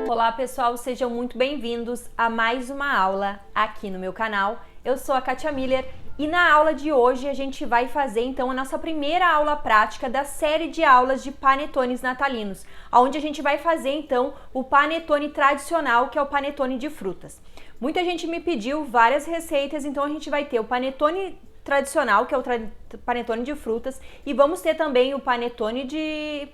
Olá pessoal, sejam muito bem-vindos a mais uma aula aqui no meu canal. Eu sou a Kátia Miller e na aula de hoje a gente vai fazer então a nossa primeira aula prática da série de aulas de panetones natalinos, onde a gente vai fazer então o panetone tradicional, que é o panetone de frutas. Muita gente me pediu várias receitas, então a gente vai ter o panetone tradicional, que é o panetone de frutas, e vamos ter também o panetone de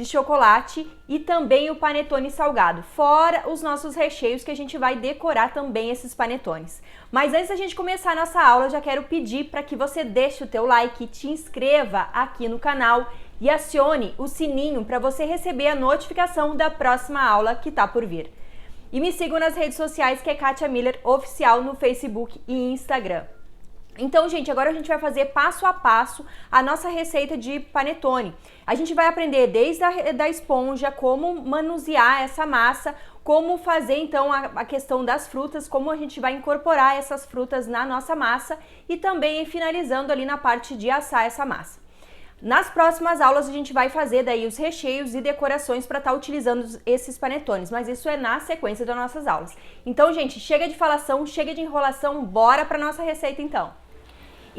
chocolate e também o panetone salgado, fora os nossos recheios que a gente vai decorar também esses panetones. Mas antes da gente começar a nossa aula, eu já quero pedir para que você deixe o teu like, te inscreva aqui no canal e acione o sininho para você receber a notificação da próxima aula que tá por vir. E me sigam nas redes sociais, que é Kátia Miller Oficial no Facebook e Instagram. Então, gente, agora a gente vai fazer passo a passo a nossa receita de panetone. A gente vai aprender desde a esponja, como manusear essa massa, como fazer então a questão das frutas, como a gente vai incorporar essas frutas na nossa massa e também finalizando ali na parte de assar essa massa. Nas próximas aulas a gente vai fazer daí os recheios e decorações para estar utilizando esses panetones, mas isso é na sequência das nossas aulas. Então, gente, chega de falação, chega de enrolação, bora para nossa receita então.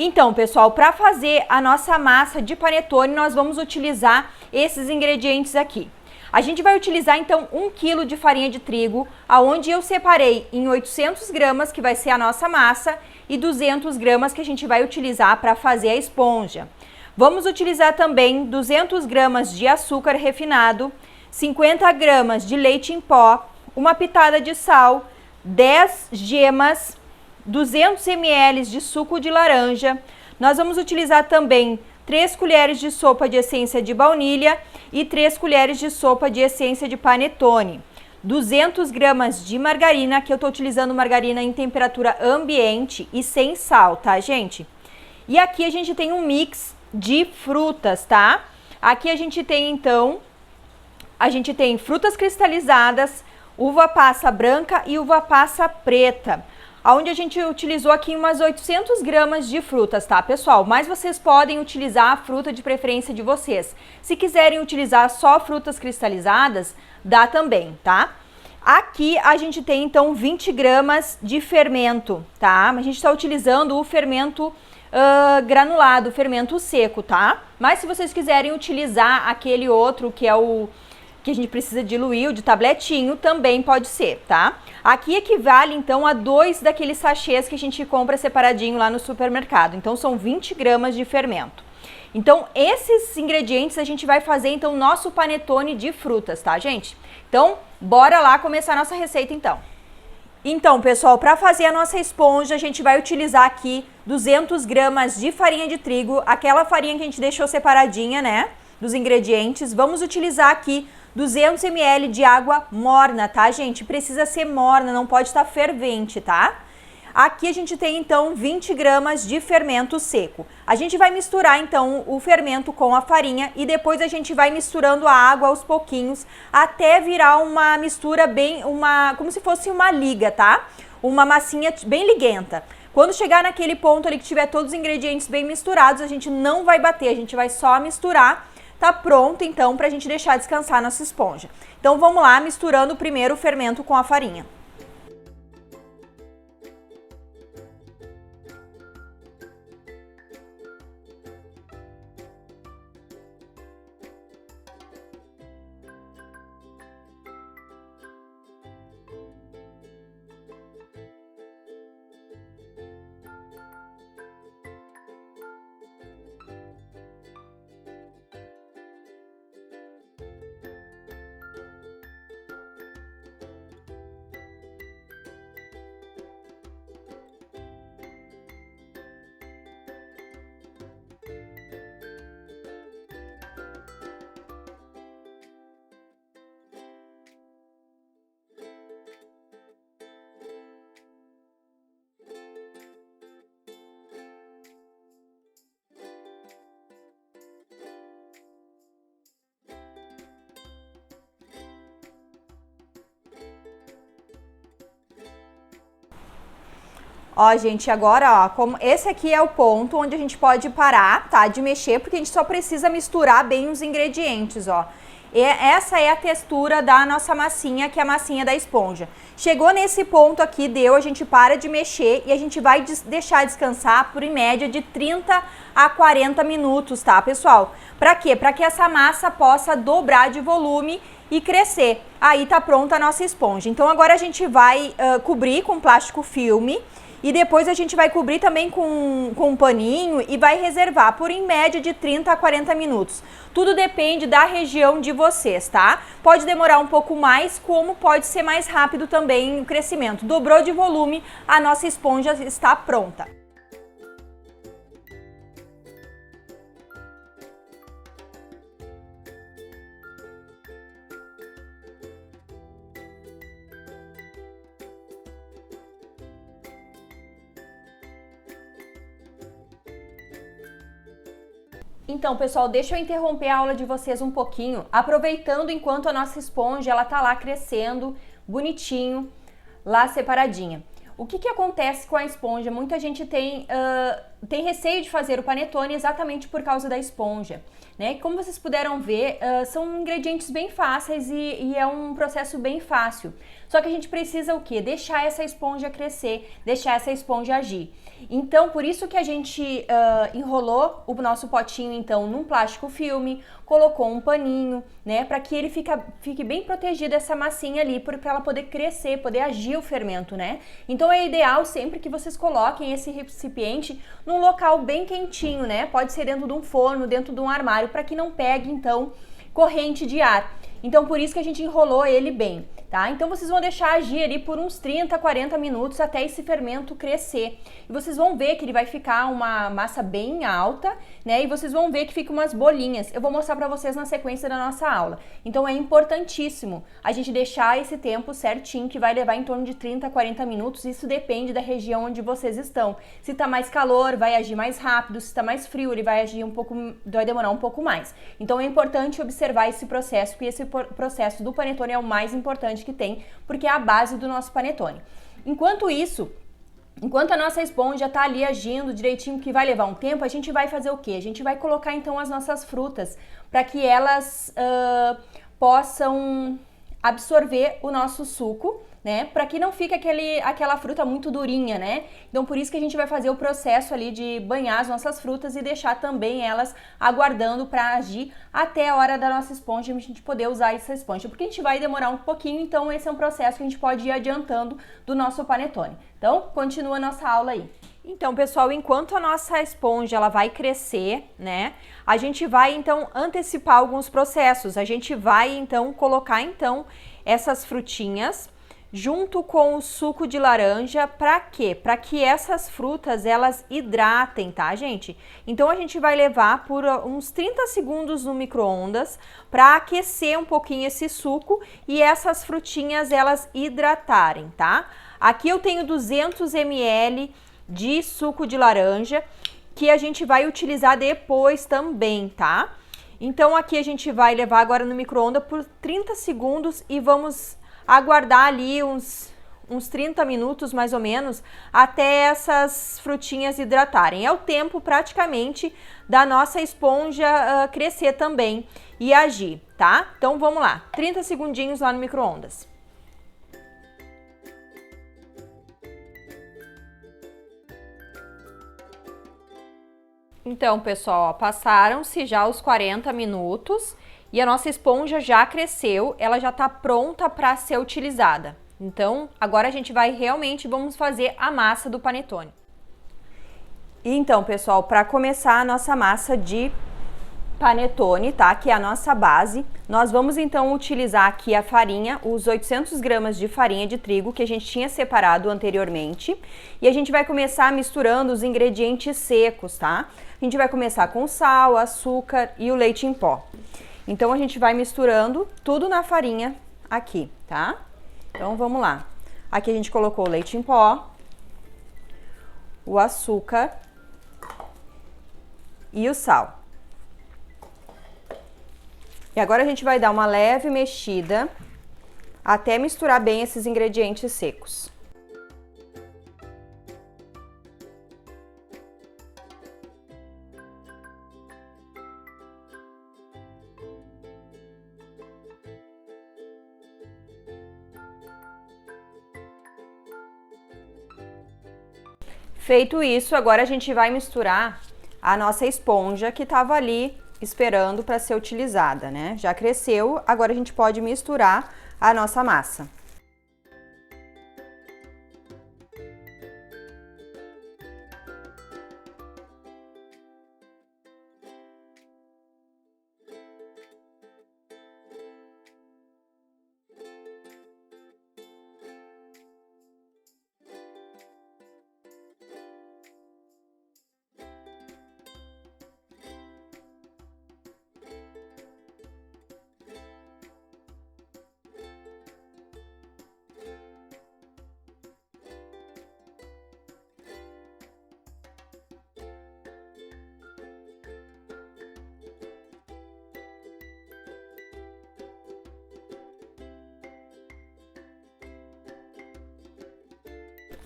Então, pessoal, para fazer a nossa massa de panetone, nós vamos utilizar esses ingredientes aqui. A gente vai utilizar, então, 1 kg de farinha de trigo, aonde eu separei em 800 gramas, que vai ser a nossa massa, e 200 gramas que a gente vai utilizar para fazer a esponja. Vamos utilizar também 200 gramas de açúcar refinado, 50 gramas de leite em pó, uma pitada de sal, 10 gemas, 200 ml de suco de laranja. Nós vamos utilizar também 3 colheres de sopa de essência de baunilha e 3 colheres de sopa de essência de panetone. 200 gramas de margarina, que eu estou utilizando margarina em temperatura ambiente e sem sal, tá, gente? E aqui a gente tem um mix de frutas, tá? Aqui a gente tem, então, frutas cristalizadas, uva passa branca e uva passa preta, onde a gente utilizou aqui umas 800 gramas de frutas, tá, pessoal? Mas vocês podem utilizar a fruta de preferência de vocês. Se quiserem utilizar só frutas cristalizadas, dá também, tá? Aqui a gente tem, então, 20 gramas de fermento, tá? A gente está utilizando o fermento granulado, o fermento seco, tá? Mas se vocês quiserem utilizar aquele outro, que é o que a gente precisa diluir, o de tabletinho, também pode ser, tá? Aqui equivale, então, a 2 daqueles sachês que a gente compra separadinho lá no supermercado. Então, são 20 gramas de fermento. Então, esses ingredientes a gente vai fazer, então, nosso panetone de frutas, tá, gente? Então, bora lá começar a nossa receita, então. Então, pessoal, para fazer a nossa esponja, a gente vai utilizar aqui 200 gramas de farinha de trigo, aquela farinha que a gente deixou separadinha, né, dos ingredientes. Vamos utilizar aqui 200 ml de água morna, tá, gente? Precisa ser morna, não pode estar fervente, tá? Aqui a gente tem, então, 20 gramas de fermento seco. A gente vai misturar, então, o fermento com a farinha e depois a gente vai misturando a água aos pouquinhos até virar uma mistura como se fosse uma liga, tá? Uma massinha bem liguenta. Quando chegar naquele ponto ali que tiver todos os ingredientes bem misturados, a gente não vai bater, a gente vai só misturar. Tá pronto, então, pra gente deixar descansar a nossa esponja. Então, vamos lá, misturando primeiro o fermento com a farinha. Ó, gente, agora, ó, como esse aqui é o ponto onde a gente pode parar, tá, de mexer, porque a gente só precisa misturar bem os ingredientes, ó. E essa é a textura da nossa massinha, que é a massinha da esponja. Chegou nesse ponto aqui, deu, a gente para de mexer e a gente vai deixar descansar por em média de 30 a 40 minutos, tá, pessoal? Pra quê? Pra que essa massa possa dobrar de volume e crescer. Aí tá pronta a nossa esponja. Então agora a gente vai cobrir com plástico filme. E depois a gente vai cobrir também com um paninho e vai reservar por em média de 30 a 40 minutos. Tudo depende da região de vocês, tá? Pode demorar um pouco mais, como pode ser mais rápido também o crescimento. Dobrou de volume, a nossa esponja está pronta. Então, pessoal, deixa eu interromper a aula de vocês um pouquinho, aproveitando enquanto a nossa esponja ela tá lá crescendo, bonitinho, lá separadinha. O que acontece com a esponja? Muita gente tem receio de fazer o panetone exatamente por causa da esponja, né? Como vocês puderam ver, são ingredientes bem fáceis e é um processo bem fácil. Só que a gente precisa o quê? Deixar essa esponja crescer, deixar essa esponja agir. Então, por isso que a gente enrolou o nosso potinho, então, num plástico filme, colocou um paninho, né, para que ele fique bem protegido essa massinha ali, para ela poder crescer, poder agir o fermento, né? Então, é ideal sempre que vocês coloquem esse recipiente num local bem quentinho, né? Pode ser dentro de um forno, dentro de um armário, para que não pegue, então, corrente de ar. Então, por isso que a gente enrolou ele bem, tá? Então, vocês vão deixar agir ali por uns 30, 40 minutos até esse fermento crescer. E vocês vão ver que ele vai ficar uma massa bem alta, né? E vocês vão ver que fica umas bolinhas. Eu vou mostrar pra vocês na sequência da nossa aula. Então, é importantíssimo a gente deixar esse tempo certinho, que vai levar em torno de 30, 40 minutos. Isso depende da região onde vocês estão. Se tá mais calor, vai agir mais rápido. Se tá mais frio, ele vai agir vai demorar um pouco mais. Então, é importante observar esse processo, que esse processo do panetone é o mais importante que tem, porque é a base do nosso panetone. Enquanto isso, enquanto a nossa esponja tá ali agindo direitinho, que vai levar um tempo, a gente vai fazer o quê? A gente vai colocar então as nossas frutas para que elas possam absorver o nosso suco, né? Para que não fique aquela fruta muito durinha, né? Então, por isso que a gente vai fazer o processo ali de banhar as nossas frutas e deixar também elas aguardando para agir até a hora da nossa esponja, a gente poder usar essa esponja, porque a gente vai demorar um pouquinho, então esse é um processo que a gente pode ir adiantando do nosso panetone. Então, continua a nossa aula aí. Então, pessoal, enquanto a nossa esponja ela vai crescer, né, a gente vai então antecipar alguns processos. A gente vai então colocar então essas frutinhas junto com o suco de laranja, para quê? Para que essas frutas elas hidratem, tá, gente? Então a gente vai levar por uns 30 segundos no micro-ondas para aquecer um pouquinho esse suco e essas frutinhas elas hidratarem, tá? Aqui eu tenho 200 ml de suco de laranja que a gente vai utilizar depois também, tá? Então aqui a gente vai levar agora no micro-ondas por 30 segundos e vamos aguardar ali uns 30 minutos mais ou menos até essas frutinhas hidratarem. É o tempo praticamente da nossa esponja crescer também e agir, tá? Então vamos lá, 30 segundinhos lá no micro-ondas. Então, pessoal, passaram-se já os 40 minutos e a nossa esponja já cresceu, ela já está pronta para ser utilizada. Então, agora a gente vai vamos fazer a massa do panetone. Então, pessoal, para começar a nossa massa de panetone, tá? Que é a nossa base, nós vamos então utilizar aqui a farinha, os 800 gramas de farinha de trigo que a gente tinha separado anteriormente. E a gente vai começar misturando os ingredientes secos, tá? A gente vai começar com sal, açúcar e o leite em pó. Então, a gente vai misturando tudo na farinha aqui, tá? Então, vamos lá. Aqui a gente colocou o leite em pó, o açúcar e o sal. E agora a gente vai dar uma leve mexida até misturar bem esses ingredientes secos. Feito isso, agora a gente vai misturar a nossa esponja que estava ali esperando para ser utilizada, né? Já cresceu, agora a gente pode misturar a nossa massa.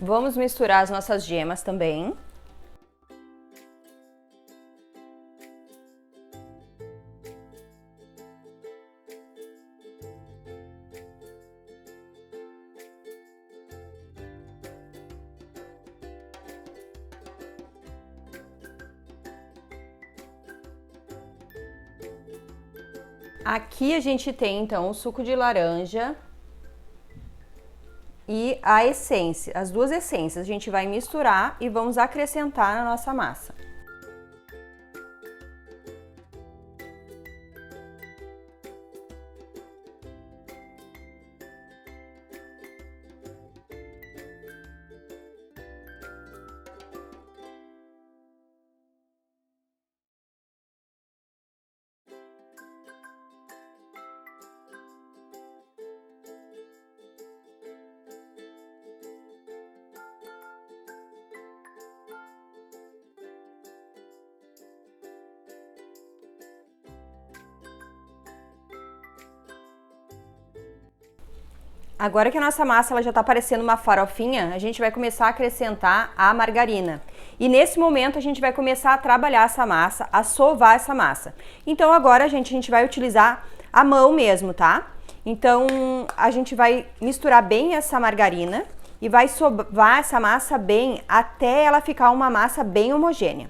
Vamos misturar as nossas gemas também. Aqui a gente tem então o suco de laranja e a essência, as duas essências. A gente vai misturar e vamos acrescentar na nossa massa. Agora que a nossa massa ela já está parecendo uma farofinha, a gente vai começar a acrescentar a margarina. E nesse momento a gente vai começar a trabalhar essa massa, a sovar essa massa. Então agora a gente vai utilizar a mão mesmo, tá? Então a gente vai misturar bem essa margarina e vai sovar essa massa bem até ela ficar uma massa bem homogênea.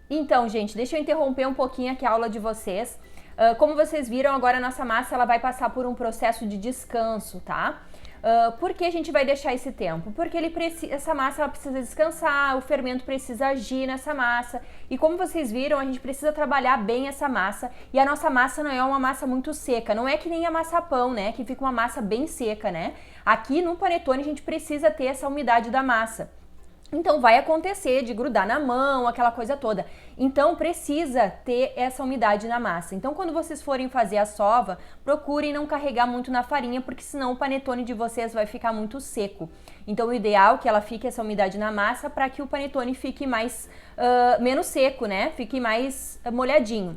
Então, gente, deixa eu interromper um pouquinho aqui a aula de vocês. Como vocês viram, agora a nossa massa ela vai passar por um processo de descanso, tá? Por que a gente vai deixar esse tempo? Porque essa massa ela precisa descansar, o fermento precisa agir nessa massa. E como vocês viram, a gente precisa trabalhar bem essa massa. E a nossa massa não é uma massa muito seca, não é que nem a massa pão, né? Que fica uma massa bem seca, né? Aqui no panetone a gente precisa ter essa umidade da massa. Então vai acontecer de grudar na mão, aquela coisa toda. Então precisa ter essa umidade na massa. Então quando vocês forem fazer a sova, procurem não carregar muito na farinha, porque senão o panetone de vocês vai ficar muito seco. Então o ideal é que ela fique essa umidade na massa para que o panetone fique mais menos seco, né? Fique mais molhadinho.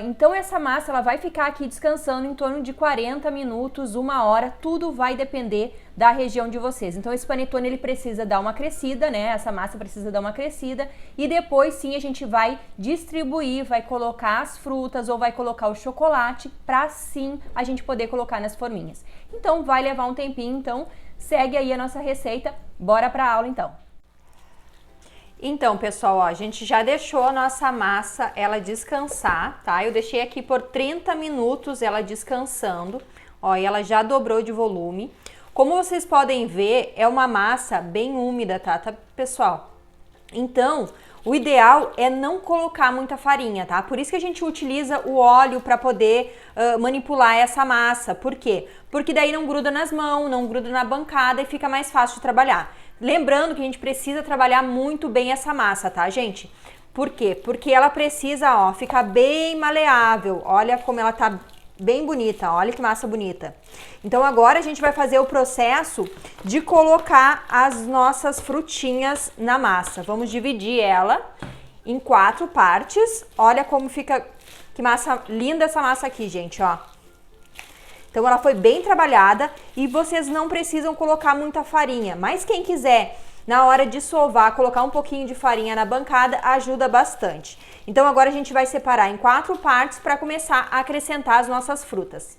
Então essa massa ela vai ficar aqui descansando em torno de 40 minutos, 1 hora, tudo vai depender da região de vocês. Então esse panetone ele precisa dar uma crescida, né? Essa massa precisa dar uma crescida e depois sim a gente vai distribuir, vai colocar as frutas ou vai colocar o chocolate para sim a gente poder colocar nas forminhas. Então vai levar um tempinho, então segue aí a nossa receita, bora para a aula então. Então, pessoal, ó, a gente já deixou a nossa massa ela descansar, tá? Eu deixei aqui por 30 minutos ela descansando, ó, e ela já dobrou de volume. Como vocês podem ver, é uma massa bem úmida, tá, pessoal? Então, o ideal é não colocar muita farinha, tá? Por isso que a gente utiliza o óleo para poder manipular essa massa. Por quê? Porque daí não gruda nas mãos, não gruda na bancada e fica mais fácil de trabalhar. Lembrando que a gente precisa trabalhar muito bem essa massa, tá, gente? Por quê? Porque ela precisa, ó, ficar bem maleável. Olha como ela tá bem bonita, olha que massa bonita. Então agora a gente vai fazer o processo de colocar as nossas frutinhas na massa. Vamos dividir ela em 4 partes. Olha como fica, que massa linda essa massa aqui, gente, ó. Então ela foi bem trabalhada e vocês não precisam colocar muita farinha, mas quem quiser na hora de sovar, colocar um pouquinho de farinha na bancada, ajuda bastante. Então agora a gente vai separar em 4 partes para começar a acrescentar as nossas frutas.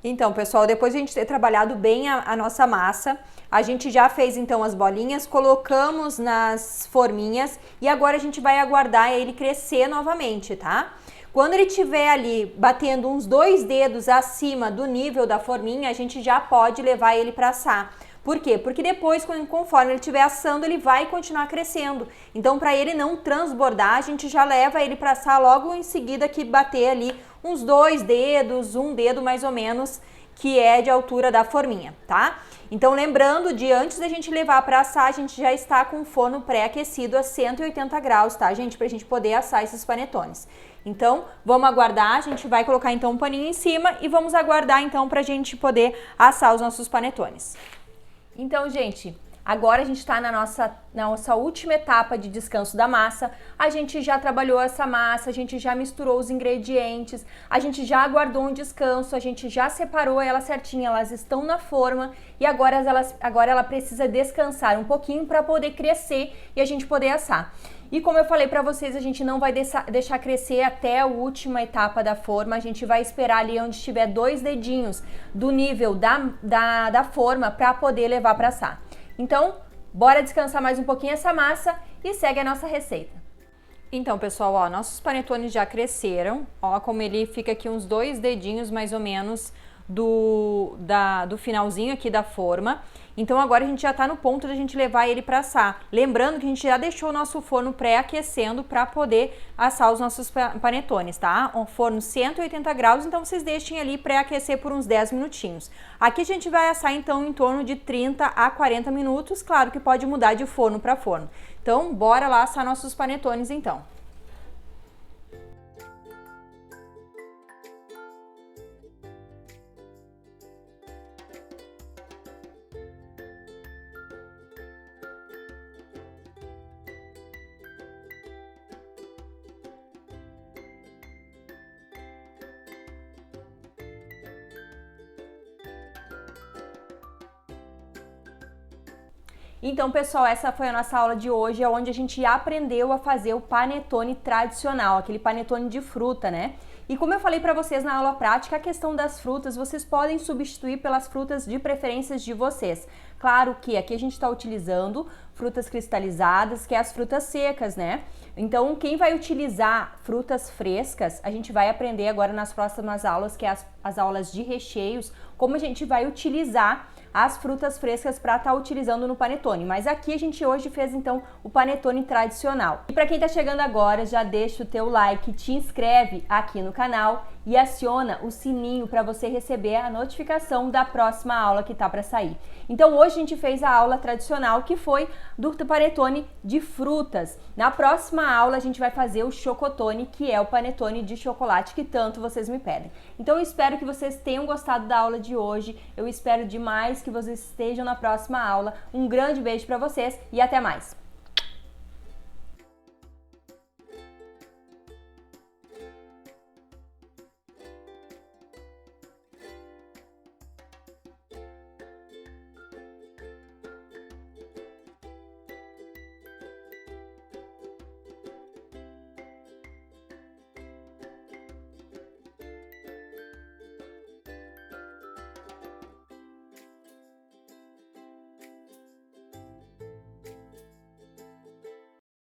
Então, pessoal, depois de a gente ter trabalhado bem a nossa massa, a gente já fez então as bolinhas, colocamos nas forminhas e agora a gente vai aguardar ele crescer novamente, tá? Quando ele estiver ali batendo uns 2 dedos acima do nível da forminha, a gente já pode levar ele para assar. Por quê? Porque depois, conforme ele estiver assando, ele vai continuar crescendo. Então, para ele não transbordar, a gente já leva ele para assar logo em seguida que bater ali uns 2 dedos, 1 dedo mais ou menos, que é de altura da forminha, tá? Então, lembrando de antes da gente levar para assar, a gente já está com o forno pré-aquecido a 180 graus, tá, gente? Pra gente poder assar esses panetones. Então, vamos aguardar, a gente vai colocar então um paninho em cima e vamos aguardar então pra gente poder assar os nossos panetones. Então, gente, Agora a gente está na nossa última etapa de descanso da massa. A gente já trabalhou essa massa, a gente já misturou os ingredientes, a gente já aguardou um descanso, a gente já separou ela certinha, elas estão na forma e agora ela precisa descansar um pouquinho para poder crescer e a gente poder assar. E como eu falei para vocês, a gente não vai deixar crescer até a última etapa da forma, a gente vai esperar ali onde estiver 2 dedinhos do nível da forma para poder levar para assar. Então, bora descansar mais um pouquinho essa massa e segue a nossa receita. Então, pessoal, ó, nossos panetones já cresceram, ó, como ele fica aqui uns 2 dedinhos mais ou menos do finalzinho aqui da forma. Então agora a gente já tá no ponto de a gente levar ele para assar. Lembrando que a gente já deixou o nosso forno pré-aquecendo para poder assar os nossos panetones, tá? Um forno 180 graus, então vocês deixem ali pré-aquecer por uns 10 minutinhos. Aqui a gente vai assar então em torno de 30 a 40 minutos, claro que pode mudar de forno para forno. Então bora lá assar nossos panetones então. Então, pessoal, essa foi a nossa aula de hoje, onde a gente aprendeu a fazer o panetone tradicional, aquele panetone de fruta, né? E como eu falei para vocês na aula prática, a questão das frutas, vocês podem substituir pelas frutas de preferências de vocês. Claro que aqui a gente está utilizando frutas cristalizadas, que é as frutas secas, né? Então, quem vai utilizar frutas frescas, a gente vai aprender agora nas próximas aulas, que é as aulas de recheios, como a gente vai utilizar as frutas frescas para estar utilizando no panetone. Mas aqui a gente hoje fez então o panetone tradicional. E para quem está chegando agora, já deixa o teu like, te inscreve aqui no canal e aciona o sininho para você receber a notificação da próxima aula que tá para sair. Então hoje a gente fez a aula tradicional, que foi do panetone de frutas. Na próxima aula a gente vai fazer o chocotone, que é o panetone de chocolate que tanto vocês me pedem. Então eu espero que vocês tenham gostado da aula de hoje. Eu espero demais que vocês estejam na próxima aula. Um grande beijo para vocês e até mais!